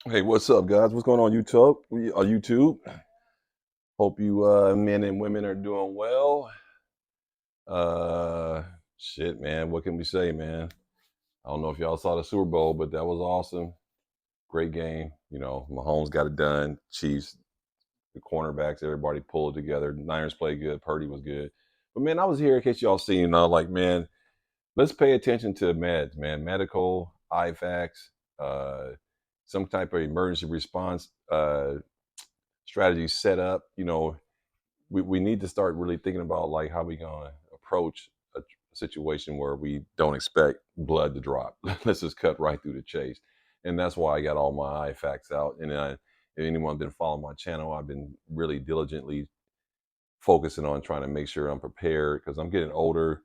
Hey, what's up, guys? What's going on YouTube? YouTube. Hope you men and women are doing well. Uh, Shit, man. What can we say, man? I don't know if y'all saw the Super Bowl, but that was awesome. Great game. Mahomes got it done. Chiefs, the cornerbacks, everybody pulled together. Niners played good. Purdy was good. But man, I was here in case y'all seen. Like, man, let's pay attention to meds, man. Medical, IFAKs, uh, some type of emergency response. Strategy set up. We need to start really thinking about like how we gonna approach a situation where we don't expect blood to drop. Let's just cut right through the chase, and that's why I got all my IFACs out. And if anyone been following my channel, I've been really diligently focusing on trying to make sure I'm prepared because I'm getting older,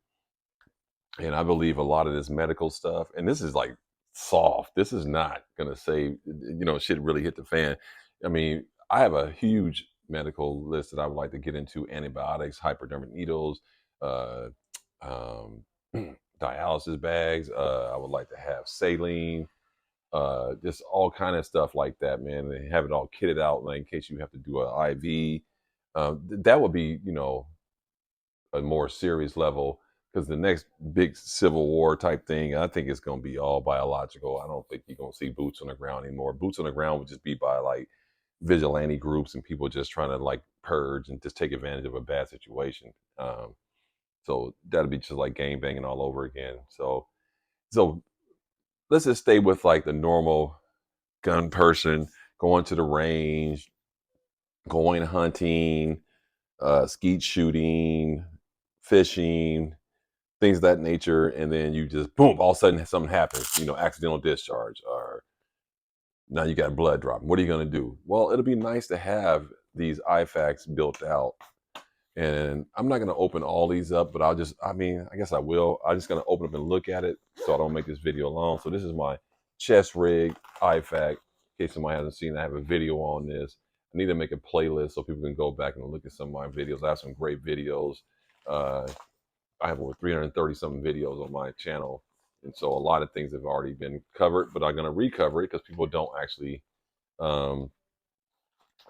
and I believe a lot of this medical stuff, and this is like soft. This is not gonna say, shit really hit the fan. I mean, I have a huge medical list that I would like to get into: antibiotics, hypodermic needles, uh, um, dialysis bags. I would like to have saline, just all kind of stuff like that, man. And have it all kitted out, like in case you have to do an IV. That would be, a more serious level because the next big civil war type thing, I think it's going to be all biological. I don't think you're going to see boots on the ground anymore. Boots on the ground would just be by like vigilante groups and people just trying to like purge and just take advantage of a bad situation. So that'll be just like gang banging all over again. So let's just stay with like the normal gun person going to the range, going hunting, skeet shooting, fishing, things of that nature, and then you just boom, all of a sudden something happens, accidental discharge, or now you got blood dropping. What are you going to do? Well, it'll be nice to have these IFACs built out. And I'm not going to open all these up, but I guess I will. I'm just going to open up and look at it so I don't make this video long. So this is my chest rig IFAC. In case somebody hasn't seen, I have a video on this. I need to make a playlist so people can go back and look at some of my videos. I have some great videos. Uh, I have over 330 something videos on my channel. And so a lot of things have already been covered, but I'm going to recover it because people don't actually um,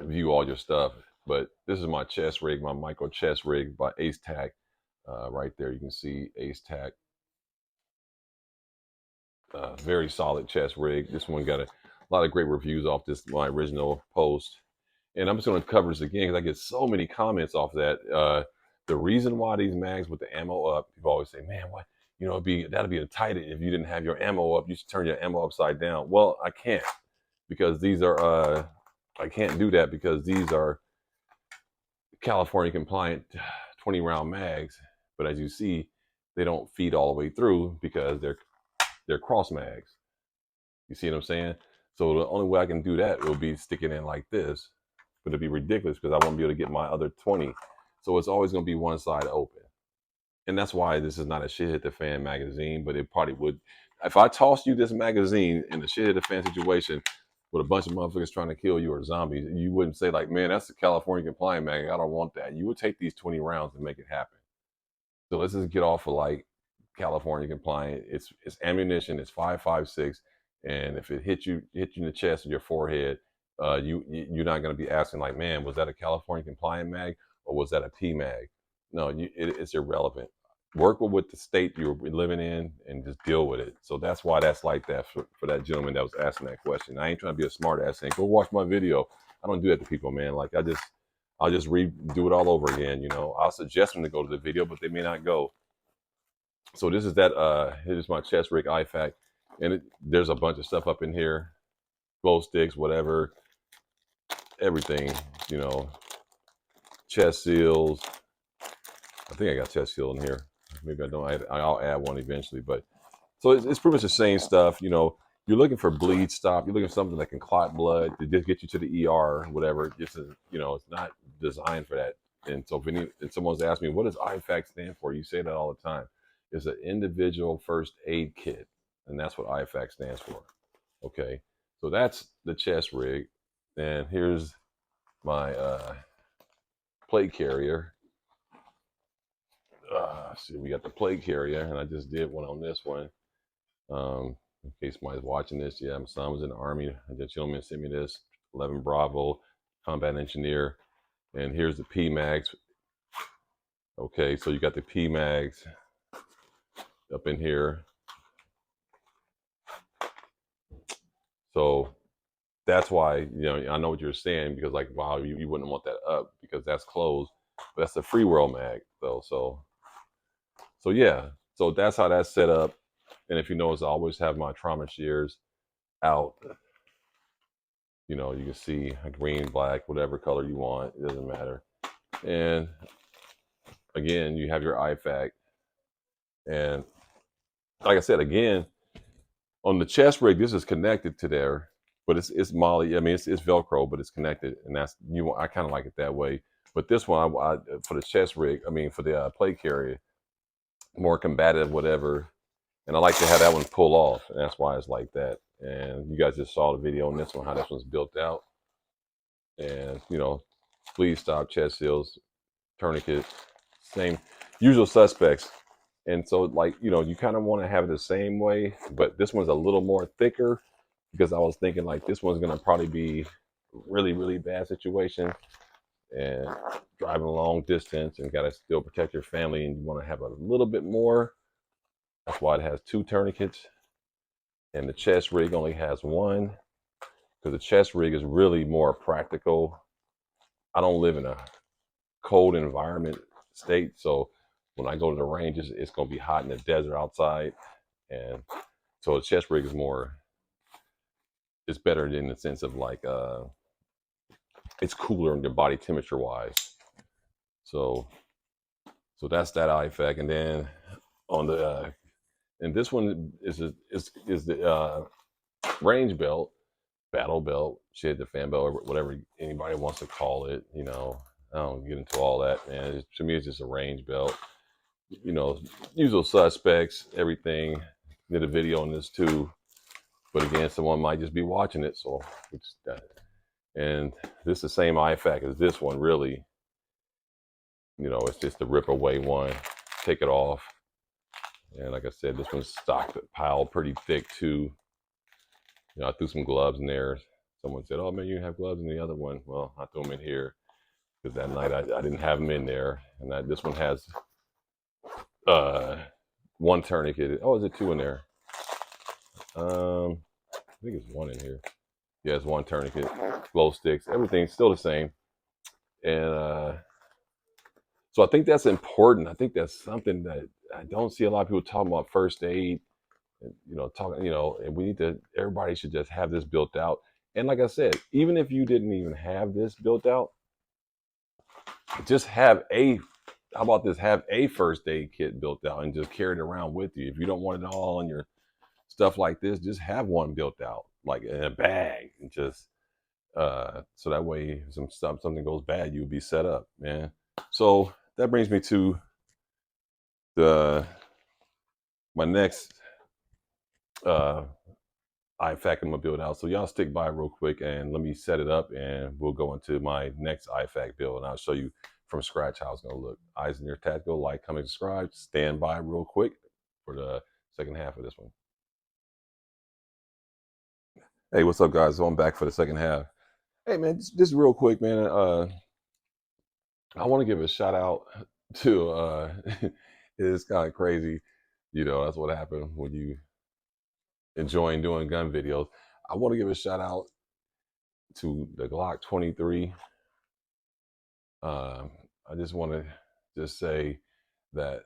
view all your stuff. But this is my chest rig, my micro chest rig by Ace Tac. Right there, you can see Ace Tac. Very solid chest rig. This one got a lot of great reviews off this, my original post. And I'm just going to cover this again because I get so many comments off that. The reason why these mags with the ammo up, people always say, "Man, what? That'd be a tight if you didn't have your ammo up. You should turn your ammo upside down." Well, I can't because these are. I can't do that because these are California compliant 20 round mags. But as you see, they don't feed all the way through because they're cross mags. You see what I'm saying? So the only way I can do that will be sticking in like this, but it'd be ridiculous because I won't be able to get my other 20. So it's always going to be one side open. And that's why this is not a shit hit the fan magazine, but it probably would. If I tossed you this magazine in a shit hit the fan situation with a bunch of motherfuckers trying to kill you or zombies, you wouldn't say like, "Man, that's the California compliant mag. I don't want that." You would take these 20 rounds and make it happen. So let's just get off of like California compliant. It's ammunition. It's 5.56, and if it hit you in the chest or your forehead, you're not going to be asking like, "Man, was that a California compliant mag or was that a P mag?" No, it's irrelevant. Work with the state you're living in and just deal with it. So that's why that's like that for that gentleman that was asking that question. I ain't trying to be a smart ass saying, "Go watch my video." I don't do that to people, man. Like I'll just redo it all over again. I'll suggest them to go to the video, but they may not go. So this is that. Here's my chest rig IFAK, and there's a bunch of stuff up in here, glow sticks, whatever, everything. You know, chest seals. I think I got chest seal in here. Maybe I don't. I'll add one eventually, but so it's pretty much the same stuff. You're looking for bleed stop. You're looking for something that can clot blood to just get you to the ER or whatever. It's not designed for that. And so if someone's asked me, what does IFAC stand for? You say that all the time. It's an individual first aid kit. And that's what IFAC stands for. Okay. So that's the chest rig. And here's my plate carrier. See, we got the plate carrier, and I just did one on this one. in case somebody's watching this. Yeah, my son was in the Army. The gentleman sent me this 11 Bravo combat engineer. And here's the PMags. Okay, so you got the PMags up in here. So that's why, I know what you're saying, because like, wow, you wouldn't want that up because that's closed. But that's a free world mag though. So yeah. So that's how that's set up. And if you notice, I always have my trauma shears out. You can see green, black, whatever color you want. It doesn't matter. And again, you have your IFAK. And like I said, again, on the chest rig, this is connected to there, but it's Molly. I mean, it's Velcro, but it's connected, and I kind of like it that way. But this one, for the chest rig, I mean, for the plate carrier, more combative, whatever. And I like to have that one pull off, and that's why it's like that. And you guys just saw the video on this one, how this one's built out. And please stop, chest seals, tourniquet, same usual suspects. And so, like, you kind of want to have it the same way, but this one's a little more thicker because I was thinking like this one's gonna probably be really, really bad situation and driving a long distance and gotta still protect your family, and you want to have a little bit more. That's why it has 2 tourniquets, and the chest rig only has 1, because the chest rig is really more practical. I don't live in a cold environment state, so when I go to the range, it's going to be hot in the desert outside, and so the chest rig is it's better in the sense of like it's cooler in your body temperature wise. So that's that IFAK. And then on the and this one is the range belt, battle belt, shit, the fan belt, or whatever anybody wants to call it. I don't get into all that, man. To me, it's just a range belt. Usual suspects, everything. Did a video on this too, but again, someone might just be watching it, so it's that. And this is the same IFAK as this one, really. It's just the rip away one. Take it off. And like I said, this one's stocked, piled pretty thick too. I threw some gloves in there. Someone said, "Oh man, you have gloves in the other one." Well, I threw them in here because that night I didn't have them in there. And this one has 1 tourniquet. Oh, is it 2 in there? I think it's 1 in here. Yeah, it's 1 tourniquet. Glow sticks. Everything's still the same. And so I think that's important. I think that's something that I don't see a lot of people talking about, first aid. And, and we need to, everybody should just have this built out. And like I said, even if you didn't even have this built out, just how about this? Have a first aid kit built out and just carry it around with you. If you don't want it all in your stuff like this, just have one built out, like in a bag, and just, so that way something goes bad, you'll be set up, man. So that brings me to my next IFAK I'm gonna build out. So y'all stick by real quick and let me set it up, and we'll go into my next IFAK build, and I'll show you from scratch how it's gonna look. Eyes in your tactical, like, comment, subscribe. Stand by real quick for the second half of this one. Hey, what's up, guys? So I'm back for the second half. Hey, man, just real quick, man. I want to give a shout out to. It's kind of crazy, That's what happened when you enjoying doing gun videos. I want to give a shout out to the Glock 23. I just want to just say that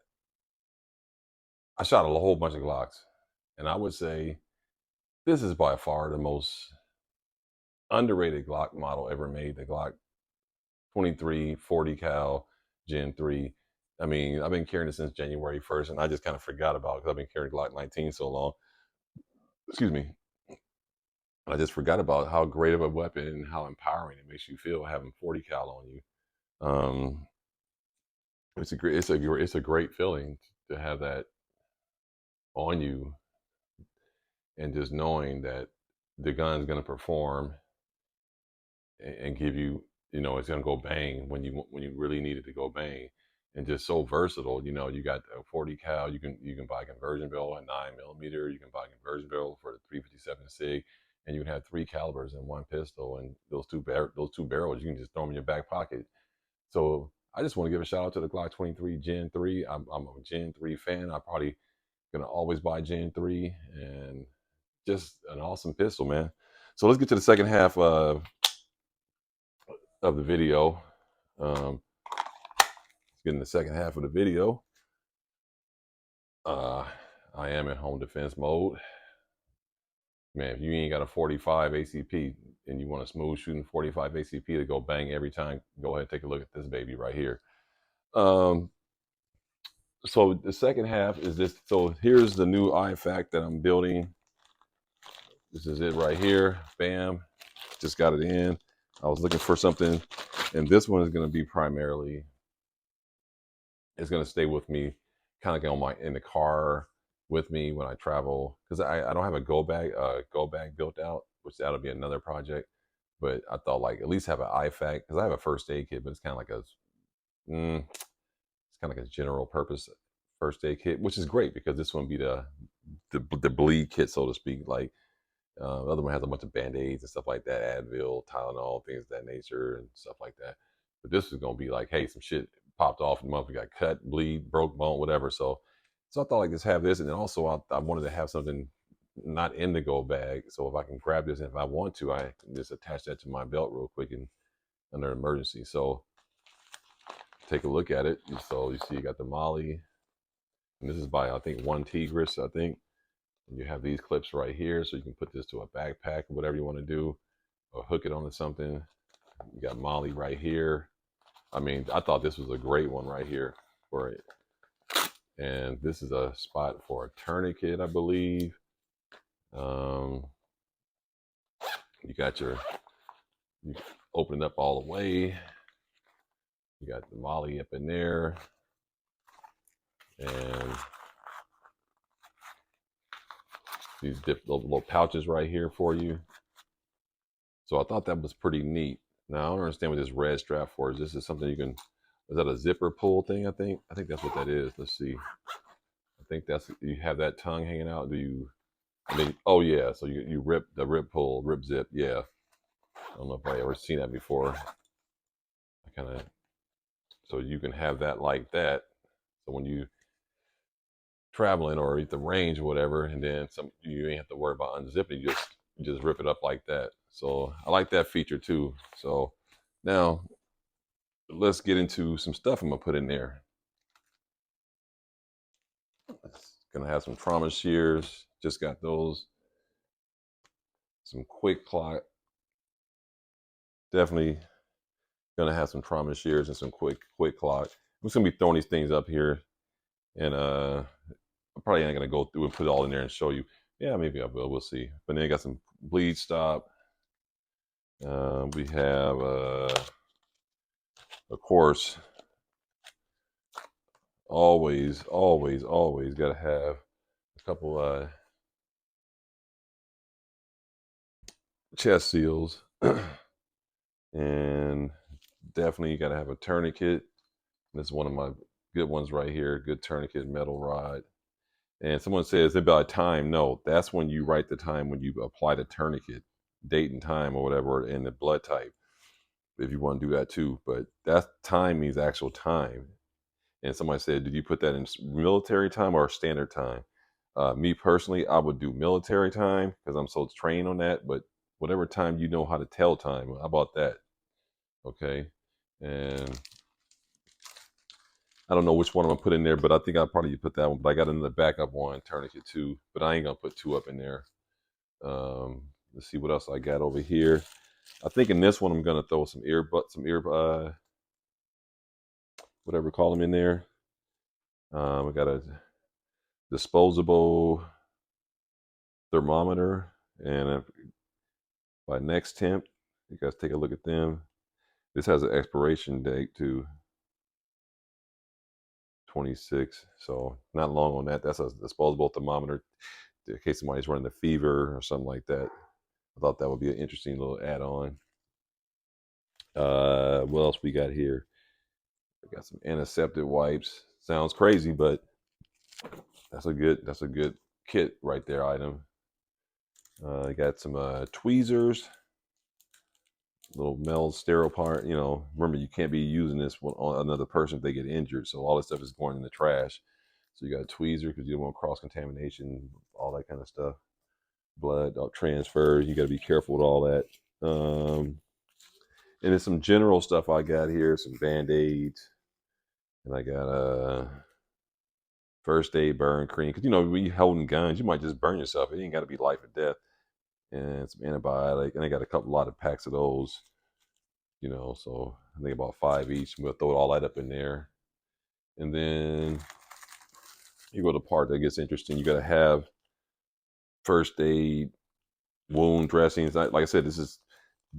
I shot a whole bunch of Glocks, and I would say this is by far the most underrated Glock model ever made. The Glock 23 40 cal Gen 3. I mean, I've been carrying it since January 1st, and I just kind of forgot about it because I've been carrying Glock 19 so long. Excuse me. I just forgot about how great of a weapon and how empowering it makes you feel having 40 cal on you. It's a great feeling to have that on you, and just knowing that the gun's going to perform and give you, it's going to go bang when you really need it to go bang. and just so versatile. You know, you got a 40 cal. You can buy a conversion barrel at 9 millimeter. You can buy a conversion barrel for the 357 SIG, and you can have three calibers in one pistol. And those two barrels, you can just throw them in your back pocket. So I just want to give a shout out to the Glock 23 Gen 3. I'm a Gen 3 fan. I'm probably gonna always buy Gen 3, and just an awesome pistol, man. So let's get to the second half of the video. Let's get in the second half of the video. I am in home defense mode. Man, if you ain't got a 45 ACP and you want a smooth shooting 45 ACP to go bang every time, go ahead and take a look at this baby right here. So the second half is this. So here's the new IFAK that I'm building. This is it right here. Bam. Just got it in. I was looking for something, and this one is going to be primarily, it's going to stay with me, kind of like in the car with me when I travel, because I don't have a go bag built out, which that'll be another project. But I thought like at least have an IFAK, because I have a first aid kit, but it's kind of like it's kind of like a general purpose first aid kit, which is great because this one be the bleed kit, so to speak. Like the other one has a bunch of band-aids and stuff like that, Advil, Tylenol, things of that nature and stuff like that. But this is gonna be like, hey, some shit popped off in the month, we got cut, bleed, broke bone, whatever. So I thought like just have this, and then also I wanted to have something not in the go bag. So if I can grab this, and if I want to, I can just attach that to my belt real quick and under emergency. So take a look at it. So you see, you got the Molly, and this is by I think One Tigris, I think. And you have these clips right here, so you can put this to a backpack or whatever you want to do, or hook it onto something. You got Molly right here. I mean, I thought this was a great one right here for it. And this is a spot for a tourniquet, I believe. You got you open it up all the way. You got the Molly up in there, and these little pouches right here for you. So I thought that was pretty neat. Now I don't understand what this red strap for is. This is something you can, is that a zipper pull thing? I think that's what that is. Let's see. I think that's, you have that tongue hanging out. Do you, I mean, oh yeah. So you rip the rip zip. Yeah. I don't know if I ever seen that before. I kind of, so you can have that like that. So when you traveling or at the range or whatever, and then you ain't have to worry about unzipping. You just rip it up like that. So I like that feature too. So now let's get into some stuff I'm gonna put in there. It's gonna have some trauma shears. Just got those. Some quick clock. Definitely gonna have some trauma shears and some quick clock. I'm just gonna be throwing these things up here, and I'm probably not gonna go through and put it all in there and show you. Yeah, maybe I will. We'll see. But then I got some bleed stop. We have, of course, always got to have a couple chest seals, and definitely you got to have a tourniquet. This is one of my good ones right here. Good tourniquet, metal rod. And someone says about time. No, that's when you write the time when you apply the tourniquet, date and time or whatever, and the blood type, if you want to do that too. But that time means actual time. And somebody said, did you put that in military time or standard time? Me personally, I would do military time because I'm so trained on that. But whatever time you know how to tell time, how about that? Okay. And I don't know which one I'm gonna put in there, but I think I'll probably put that one. But I got another backup one, tourniquet too. But I ain't gonna put two up in there. Let's see what else I got over here. I think in this one I'm gonna throw some whatever call them in there. We got a disposable thermometer, and by Next Temp, you guys take a look at them. This has an expiration date to 26, so not long on that. That's a disposable thermometer in case somebody's running a fever or something like that. I thought that would be an interesting little add-on. What else we got here? Got some antiseptic wipes. Sounds crazy, but that's a good kit right there item. I got some tweezers, little metal sterile part. Remember you can't be using this on another person if they get injured. So all this stuff is going in the trash. So you got a tweezer because you don't want cross contamination, all that kind of stuff. Blood transfers. You got to be careful with all that. And then some general stuff I got here, some band-aids, and I got first aid burn cream. Because when you holding guns, you might just burn yourself. It ain't got to be life or death. And some antibiotic, and I got a lot of packs of those. So I think about 5 each. We'll throw all that up in there, and then you go to the part that gets interesting. You got to have first aid, wound dressings. Like I said, this is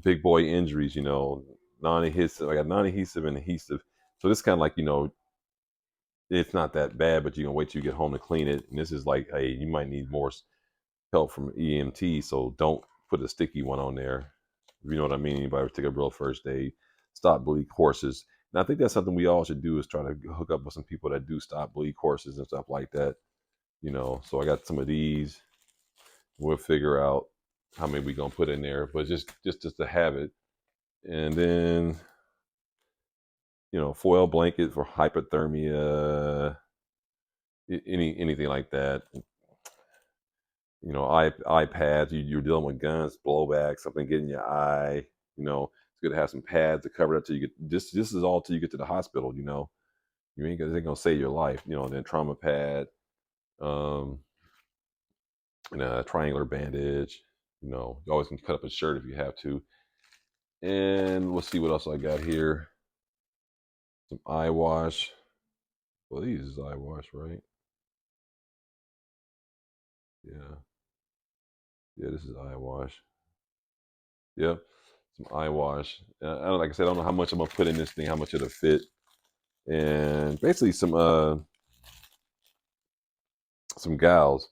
big boy injuries. Non-adhesive. I got non-adhesive and adhesive. So this kind of like it's not that bad, but you can wait till you get home to clean it. And this is like, hey, you might need more help from EMT, so don't put a sticky one on there. If you know what I mean. Anybody take a real first aid, stop bleed courses. And I think that's something we all should do is try to hook up with some people that do stop bleed courses and stuff like that. So I got some of these. We'll figure out how many we gonna put in there, but just to have it. And then foil blanket for hypothermia, anything like that. iPads. You're dealing with guns, blowback, something getting your eye. It's good to have some pads to cover that till you get. This is all till you get to the hospital. You ain't gonna save your life. And then trauma pad, and a triangular bandage. You always can cut up a shirt if you have to. And let's see what else I got here. Some eye wash. Well, these is eye wash, right? Yeah. Yeah, this is eye wash. Yep. Some eye wash. I don't, like I said, I don't know how much I'm gonna put in this thing, how much it'll fit. And basically some gals.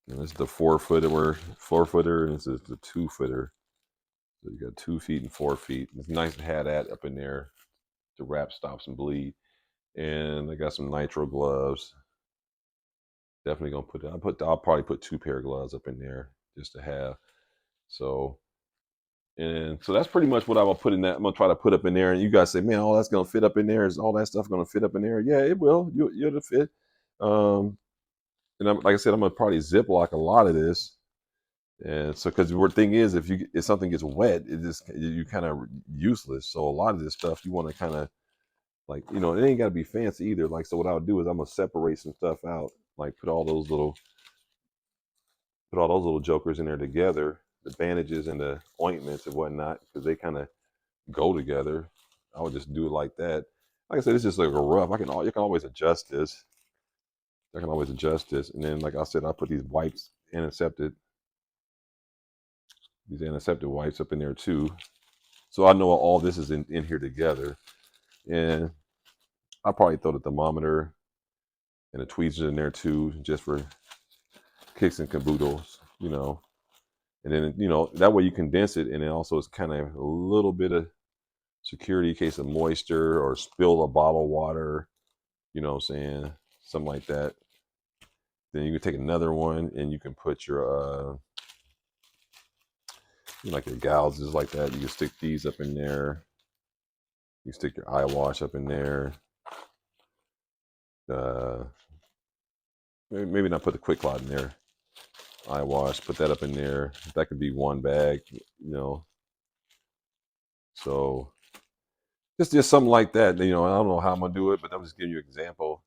And this is the 4-footer, and this is the 2-footer. So you got 2 feet and 4 feet. It's nice to have that up in there to wrap, stop some bleed. And I got some nitro gloves. Definitely gonna I'll probably put 2 pair of gloves up in there just to have. So that's pretty much what I will put in that. I'm gonna try to put up in there. And you guys say, man, all that's gonna fit up in there. Is all that stuff gonna fit up in there? Yeah, it will. You'll fit. And like I said, I'm gonna probably ziplock a lot of this. And so, because the thing is, if something gets wet, you kind of useless. So a lot of this stuff you want to kind of like, it ain't got to be fancy either. Like, so what I'll do is I'm gonna separate some stuff out, like put all those little jokers in there together, the bandages and the ointments and whatnot, because they kind of go together. I would just do it like that. Like I said, it's just like a rough. You can always adjust this. And then, like I said, I put these wipes, antiseptic wipes up in there too. So I know all this is in here together. And I'll probably throw the thermometer and the tweezers in there too, just for kicks and caboodles, And then, that way you condense it, and it also is kind of a little bit of security in case of moisture or spill a bottle of water, what I'm saying? Something like that. Then you can take another one and you can put your like your gouges like that. You can stick these up in there. You can stick your eye wash up in there. Maybe not put the quick clot in there. Eye wash, put that up in there. That could be one bag, So just something like that. I don't know how I'm gonna do it, but I'm just giving you an example.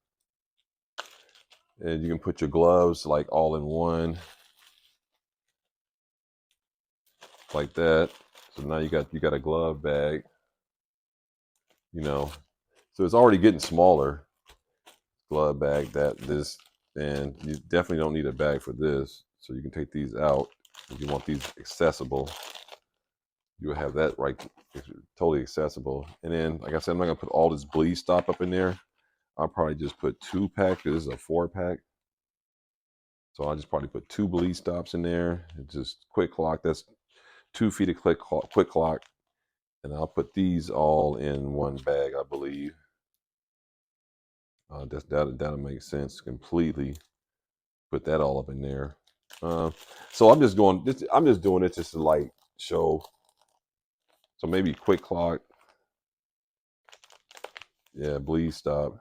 And you can put your gloves like all in one, like that. So now you got a glove bag. So it's already getting smaller. Glove bag and you definitely don't need a bag for this. So you can take these out if you want these accessible. You will have that right, totally accessible. And then, like I said, I'm not gonna put all this bleed stop up in there. I'll probably just put 2 pack. This is a 4-pack. So I'll just probably put 2 bleed stops in there. It's just quick clock. That's 2 feet of quick clock. And I'll put these all in one bag, I believe. That'll make sense completely. Put that all up in there. So I'm just going. I'm just doing it just to like show. So maybe quick clock. Yeah, bleed stop.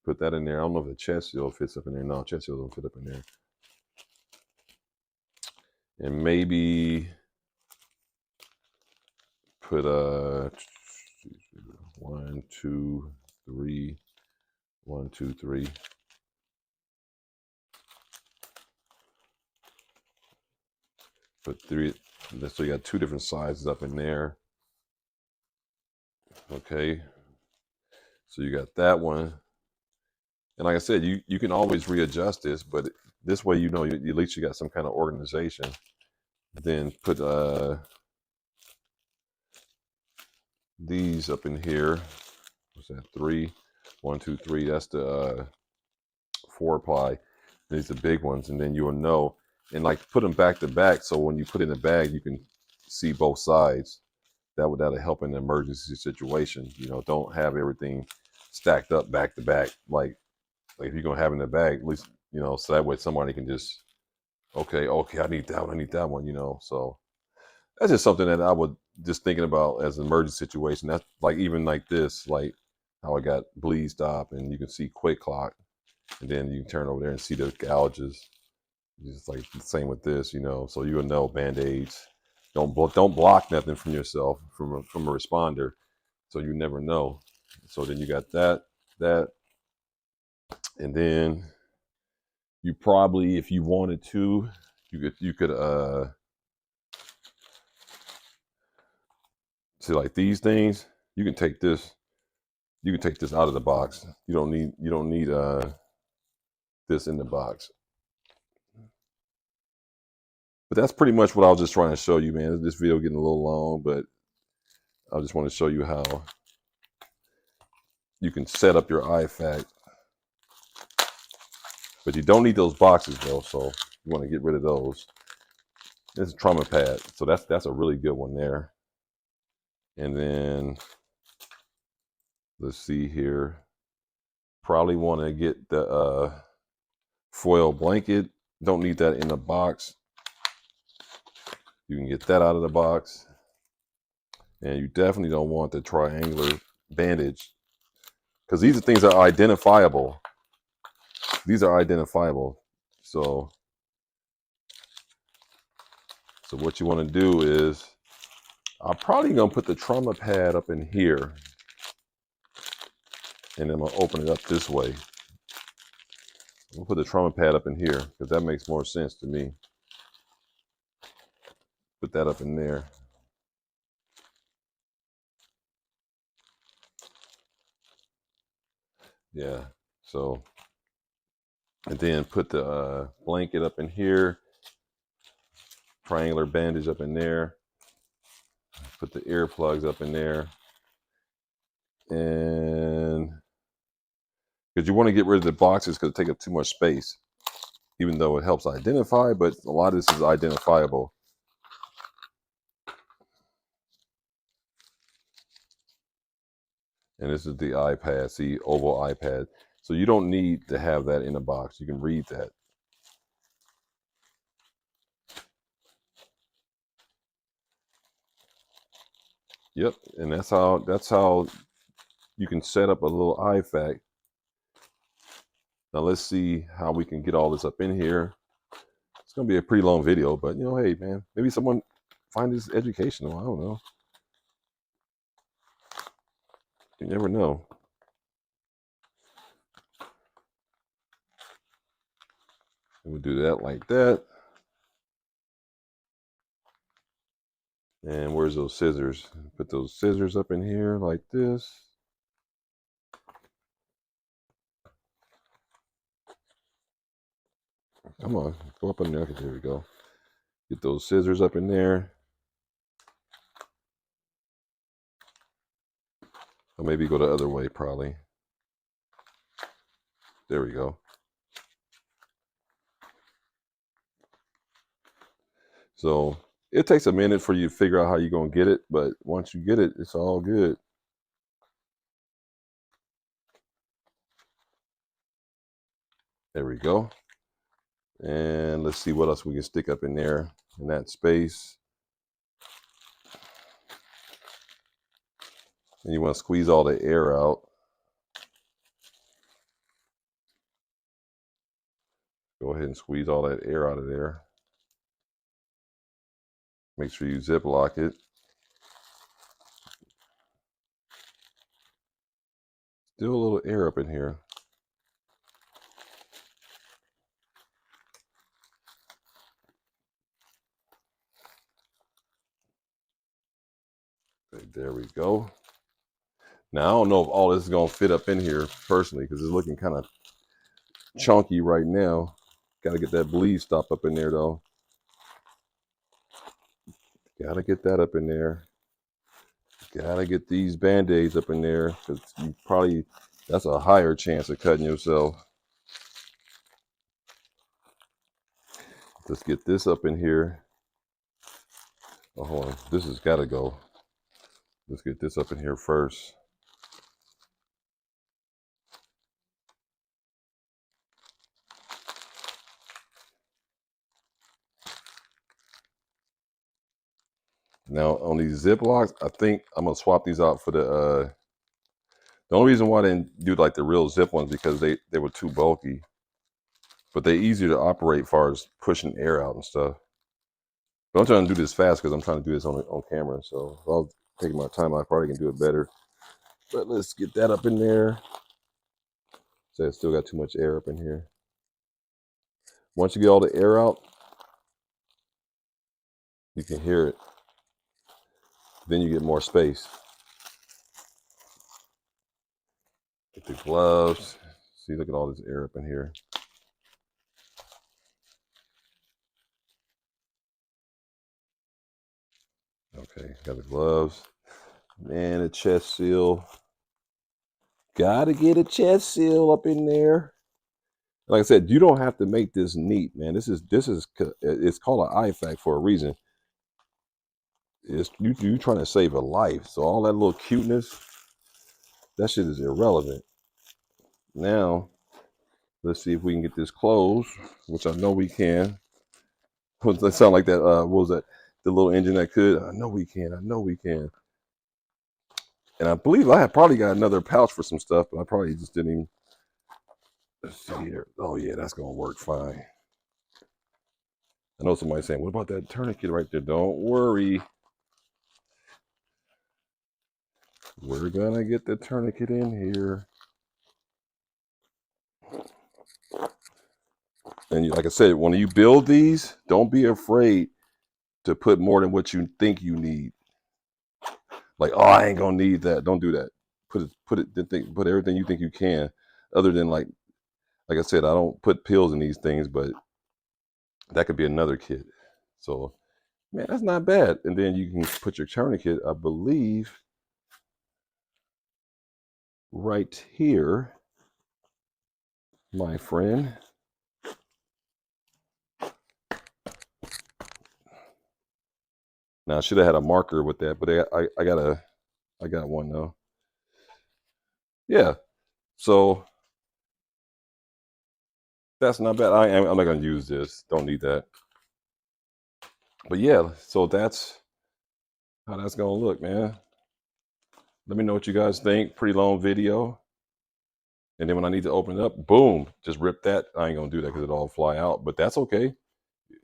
Put that in there. I don't know if the chest seal fits up in there. No, chest seal don't fit up in there. And maybe put a 1, 2, 3, 1, 2, 3. Put 3. So you got 2 different sizes up in there. Okay. So you got that one. And like I said, you can always readjust this, but this way at least you got some kind of organization. Then put these up in here. What's that? 3, 1, 2, 3. That's the 4 ply. These are the big ones, and then you will know. And like put them back to back, so when you put in the bag, you can see both sides. That'll help in an emergency situation. Don't have everything stacked up back to back. Like if you're gonna have in the bag, at least so that way somebody can just okay, I need that one, So that's just something that I would just thinking about as an emergency situation. That's like even like this, like how I got bleed stop, and you can see quick clock, and then you can turn over there and see the gouges. Just like the same with this, so you'll know band-aids. Don't block nothing from yourself from a responder, so you never know. So then you got that, and then you probably, if you wanted to, you could see like these things. You can take this. You can take this out of the box. You don't need this in the box. But that's pretty much what I was just trying to show you, man. This video getting a little long, but I just want to show you how you can set up your IFAK. But you don't need those boxes though, so you want to get rid of those. This is a trauma pad, so that's a really good one there. And then let's see here. Probably want to get the foil blanket. Don't need that in the box. You can get that out of the box. And you definitely don't want the triangular bandage, because these are things that are identifiable. These are identifiable. So what you want to do is, I'm probably going to put the trauma pad up in here. And then I'm going to open it up this way. I'm going to put the trauma pad up in here because that makes more sense to me. Put that up in there. Yeah. So, and then put the blanket up in here. Triangular bandage up in there. Put the earplugs up in there. And because you want to get rid of the boxes because it takes up too much space, even though it helps identify, but a lot of this is identifiable. And this is the iPad, see, oval iPad. So you don't need to have that in a box. You can read that. Yep, and that's how you can set up a little IFAK. Now let's see how we can get all this up in here. It's gonna be a pretty long video, but hey man, maybe someone find this educational. I don't know. You never know. And we'll do that like that. And where's those scissors? Put those scissors up in here like this. Come on, go up in there. There we go. Get those scissors up in there. Or maybe go the other way, probably. There we go. So it takes a minute for you to figure out how you're going to get it, but once you get it, it's all good. There we go. And let's see what else we can stick up in there in that space. And you want to squeeze all the air out. Go ahead and squeeze all that air out of there. Make sure you zip lock it. Still a little air up in here. Okay, there we go. Now, I don't know if all this is going to fit up in here personally because it's looking kind of chunky right now. Got to get that bleed stop up in there though. Got to get that up in there. Got to get these Band-Aids up in there because you probably, that's a higher chance of cutting yourself. Let's get this up in here. Oh, hold on. This has got to go. Let's get this up in here first. Now on these Ziplocs, I think I'm gonna swap these out for the only reason why I didn't do like the real zip ones because they were too bulky. But they're easier to operate as far as pushing air out and stuff. But I'm trying to do this fast because I'm trying to do this on camera. So if I was taking my time, I probably can do it better. But let's get that up in there. So I still got too much air up in here. Once you get all the air out, you can hear it. Then you get more space. Get the gloves. See, look at all this air up in here. Okay, got the gloves. And a chest seal. Gotta get a chest seal up in there. Like I said, you don't have to make this neat, man. This is it's called an IFAK for a reason. It's you trying to save a life. So all that little cuteness, that shit is irrelevant. Now, let's see if we can get this closed, which I know we can. Does that sound like that? What was that? The little engine that could? I know we can. I know we can. And I believe I had probably got another pouch for some stuff, but I probably just didn't even. Let's see here. Oh yeah, that's gonna work fine. I know somebody's saying, "What about that tourniquet right there?" Don't worry. We're gonna get the tourniquet in here. And like I said, when you build these, don't be afraid to put more than what you think you need. Like, oh, I ain't gonna need that. Don't do that. Put everything you think you can. Other than like I said, I don't put pills in these things, but that could be another kit. So, man, that's not bad. And then you can put your tourniquet, I believe, right here, my friend. Now I should have had a marker with that, but I got one though. Yeah. So that's not bad. I'm not gonna use this. Don't need that. But yeah, so that's how that's gonna look, man. Let me know what you guys think. Pretty long video. And then when I need to open it up, boom, just rip that. I ain't gonna do that because it'll all fly out, but that's okay.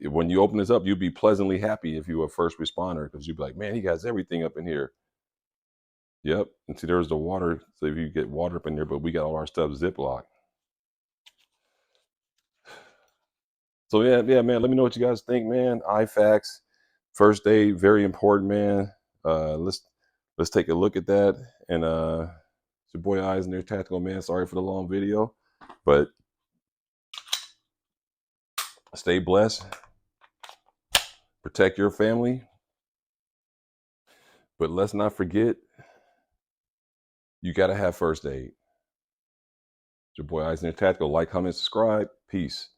When you open this up, you'll be pleasantly happy if you're a first responder because you'll be like, man, he has everything up in here. Yep. And see, there's the water. So if you get water up in there, but we got all our stuff Ziploc. So yeah, man. Let me know what you guys think, man. IFAKs, first aid, very important, man. Let's take a look at that. And it's your boy Eyes and their Tactical, man. Sorry for the long video, but stay blessed. Protect your family. But let's not forget, you gotta have first aid. It's your boy Eyes and their Tactical. Like, comment, subscribe. Peace.